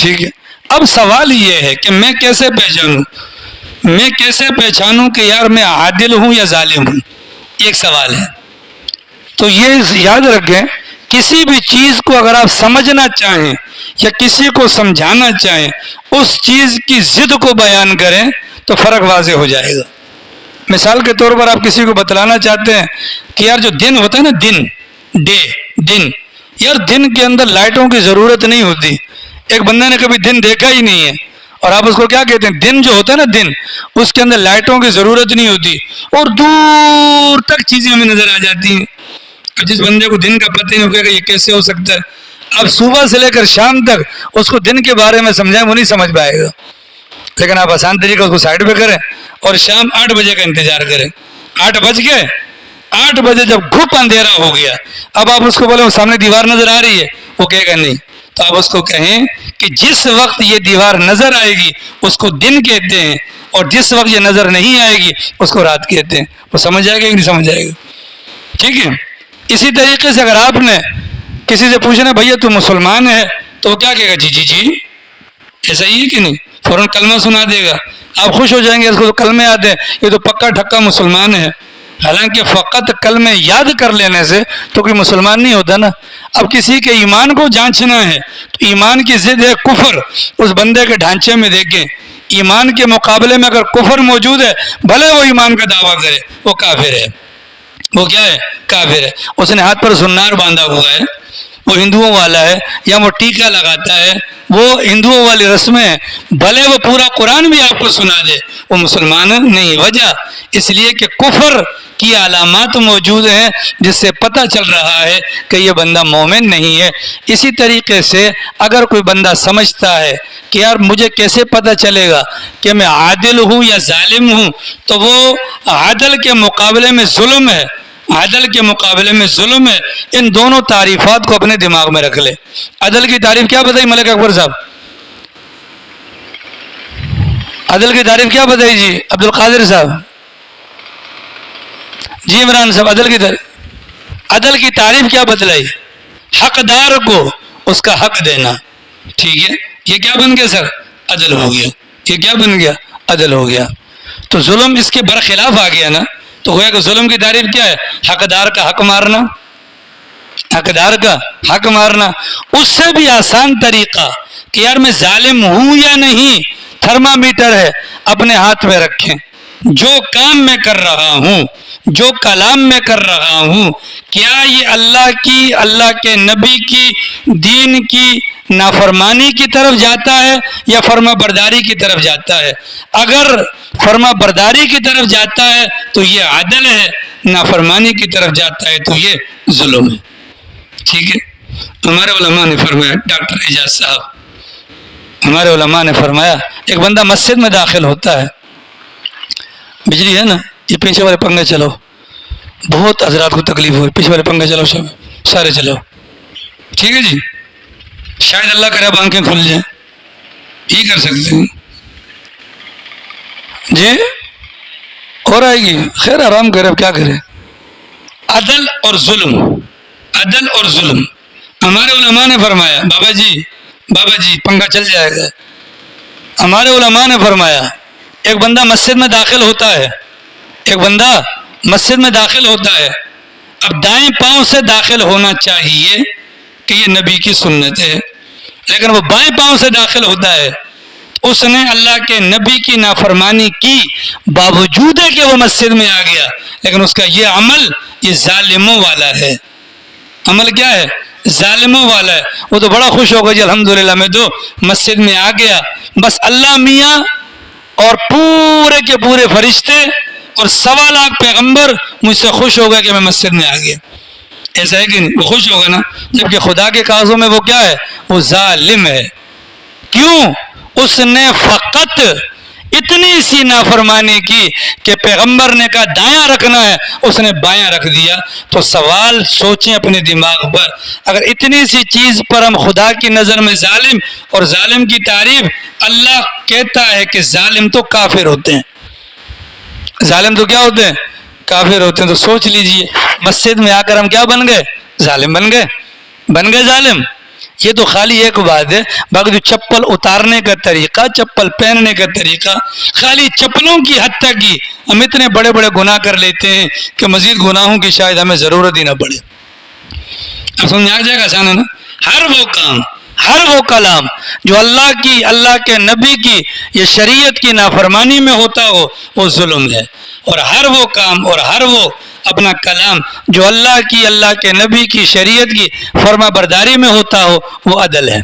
ٹھیک ہے. اب سوال یہ ہے کہ میں کیسے پہچانوں کہ یار میں عادل ہوں یا ظالم ہوں؟ ایک سوال ہے. تو یہ یاد رکھیں، کسی بھی چیز کو اگر آپ سمجھنا چاہیں یا کسی کو سمجھانا چاہیں، اس چیز کی ضد کو بیان کریں تو فرق واضح ہو جائے گا. مثال کے طور پر آپ کسی کو بتلانا چاہتے ہیں کہ یار جو دن ہوتا ہے نا، دن یار دن کے اندر لائٹوں کی ضرورت نہیں ہوتی. ایک بندے نے کبھی دن دیکھا ہی نہیں ہے اور آپ اس کو کیا کہتے ہیں؟ دن جو ہوتا ہے نا، دن، اس کے اندر لائٹوں کی ضرورت نہیں ہوتی اور دور تک چیزیں ہمیں نظر آ جاتی ہیں. جس بندے کو دن کا پتہ نہیں ہوگا کہ یہ کیسے ہو سکتا ہے، اب صبح سے لے کر شام تک اس کو دن کے بارے میں سمجھائیں وہ نہیں سمجھ پائے گا. لیکن آپ آسان طریقہ اس کو سائڈ پہ کریں اور شام 8 بجے کا انتظار کریں. 8 بج گئے، 8 بجے جب گھپ اندھیرا ہو گیا، اب آپ اس کو بولے وہ سامنے دیوار نظر آ رہی ہے، وہ کہے گا نہیں. تو آپ اس کو کہیں کہ جس وقت یہ دیوار نظر آئے گی اس کو دن کہتے ہیں، اور جس وقت یہ نظر نہیں آئے گی اس کو رات کہتے ہیں. وہ سمجھ جائے گا کہ نہیں سمجھ جائے گا؟ ٹھیک ہے. اسی طریقے سے اگر آپ نے کسی سے پوچھنا بھیا تو مسلمان ہے، تو وہ کیا کہے گا؟ جی ایسا ہی ہے کہ نہیں؟ فوراً کلمہ سنا دے گا. آپ خوش ہو جائیں گے، اس کو تو کلمے آتے ہیں، یہ تو پکا ٹھکا مسلمان ہے. حالانکہ فقط کلمے یاد کر لینے سے تو کوئی مسلمان نہیں ہوتا نا. اب کسی کے ایمان کو جانچنا ہے تو ایمان کی ضد ہے کفر. اس بندے کے ڈھانچے میں دیکھیں، ایمان کے مقابلے میں اگر کفر موجود ہے، بھلے وہ ایمان کا دعویٰ کرے، وہ کافر ہے. وہ کیا ہے؟ کافر ہے. اس نے ہاتھ پر سنار باندھا ہوا ہے، وہ ہندوؤں والا ہے، یا وہ ٹیکا لگاتا ہے، وہ ہندوؤں والی رسمیں ہیں، بھلے وہ پورا قرآن بھی آپ کو سنا دے، وہ مسلمان نہیں. وجہ اس لیے کہ کفر کی علامات موجود ہیں جس سے پتہ چل رہا ہے کہ یہ بندہ مومن نہیں ہے. اسی طریقے سے اگر کوئی بندہ سمجھتا ہے کہ یار مجھے کیسے پتہ چلے گا کہ میں عادل ہوں یا ظالم ہوں، تو وہ عدل کے مقابلے میں ظلم ہے، عدل کے مقابلے میں ظلم ہے. ان دونوں تعریفات کو اپنے دماغ میں رکھ لے. عدل کی تعریف کیا بتائی ملک اکبر صاحب؟ عدل کی تعریف کیا بتائی جی عبد القادر صاحب؟ جی عمران صاحب، عدل کی تعریف کیا بتلائی؟ حقدار کو اس کا حق دینا. ٹھیک ہے، یہ کیا بن گیا سر؟ عدل ہو گیا. یہ کیا بن گیا؟ عدل ہو گیا. تو ظلم اس کے برخلاف آ گیا نا. تو گویا کہ ظلم کی تعریف کیا ہے؟ حقدار کا حق مارنا. حقدار کا حق مارنا. اس سے بھی آسان طریقہ کہ یار میں ظالم ہوں یا نہیں، تھرمامیٹر ہے، اپنے ہاتھ میں رکھیں. جو کام میں کر رہا ہوں، جو کلام میں کر رہا ہوں، کیا یہ اللہ کے نبی کی دین کی نافرمانی کی طرف جاتا ہے یا فرما برداری کی طرف جاتا ہے؟ اگر فرما برداری کی طرف جاتا ہے تو یہ عدل ہے، نافرمانی کی طرف جاتا ہے تو یہ ظلم ہے. ٹھیک ہے. ہمارے علماء نے فرمایا، ڈاکٹر اعجاز صاحب، ہمارے علماء نے فرمایا ایک بندہ مسجد میں داخل ہوتا ہے، بجلی ہے نا، یہ پیچھے والے پنکھے چلو، بہت حضرات کو تکلیف ہوئی، پیچھے والے پنکھے چلو، سارے چلو. ٹھیک ہے جی، شاید اللہ کرے اب آنکھیں کھل جائیں، یہ کر سکتے ہیں جی، اور آئے گی خیر، آرام کرے، اب کیا کرے. عدل اور ظلم، عدل اور ظلم. ہمارے علماء نے فرمایا بابا جی پنکھا چل جائے گا. ہمارے علماء نے فرمایا ایک بندہ مسجد میں داخل ہوتا ہے، ایک بندہ مسجد میں داخل ہوتا ہے. اب دائیں پاؤں سے داخل ہونا چاہیے کہ یہ نبی کی سنت ہے، لیکن وہ بائیں پاؤں سے داخل ہوتا ہے. اس نے اللہ کے نبی کی نافرمانی کی، باوجود ہے کہ وہ مسجد میں آ گیا، لیکن اس کا یہ عمل یہ ظالموں والا ہے. عمل کیا ہے؟ ظالموں والا ہے. وہ تو بڑا خوش ہوگا جی الحمدللہ میں تو مسجد میں آ گیا، بس اللہ میاں اور پورے کے پورے فرشتے اور 1.25 لاکھ پیغمبر مجھ سے خوش ہو گئے کہ میں مسجد میں آ گیا. ایسا ہے کہ نہیں؟ وہ خوش ہوگا نا. جبکہ خدا کے کاغذوں میں وہ کیا ہے؟ وہ ظالم ہے. کیوں؟ اس نے فقط اتنی سی نافرمانی کی کہ پیغمبر نے کہا دایاں رکھنا ہے، اس نے بایاں رکھ دیا. تو سوال سوچیں اپنے دماغ پر، اگر اتنی سی چیز پر ہم خدا کی نظر میں ظالم، اور ظالم کی تعریف اللہ کہتا ہے کہ ظالم تو کافر ہوتے ہیں. ظالم تو کیا ہوتے ہیں؟ کافر ہوتے ہیں. تو سوچ لیجئے مسجد میں آ کر ہم کیا بن گئے؟ ظالم بن گئے ظالم. یہ تو خالی ایک بات ہے. باقی جو چپل اتارنے کا طریقہ، چپل پہننے کا طریقہ، خالی چپلوں کی حد تک ہی ہم اتنے بڑے بڑے گناہ کر لیتے ہیں کہ مزید گناہوں کی شاید ہمیں ضرورت ہی نہ پڑے. اب سمجھ آ جائے گا آسان ہے نا. ہر وہ کام، ہر وہ کلام جو اللہ کی، اللہ کے نبی کی یا شریعت کی نافرمانی میں ہوتا ہو وہ ظلم ہے، اور ہر وہ کام اور ہر وہ اپنا کلام جو اللہ کی، اللہ کے نبی کی، شریعت کی فرما برداری میں ہوتا ہو وہ عدل ہے.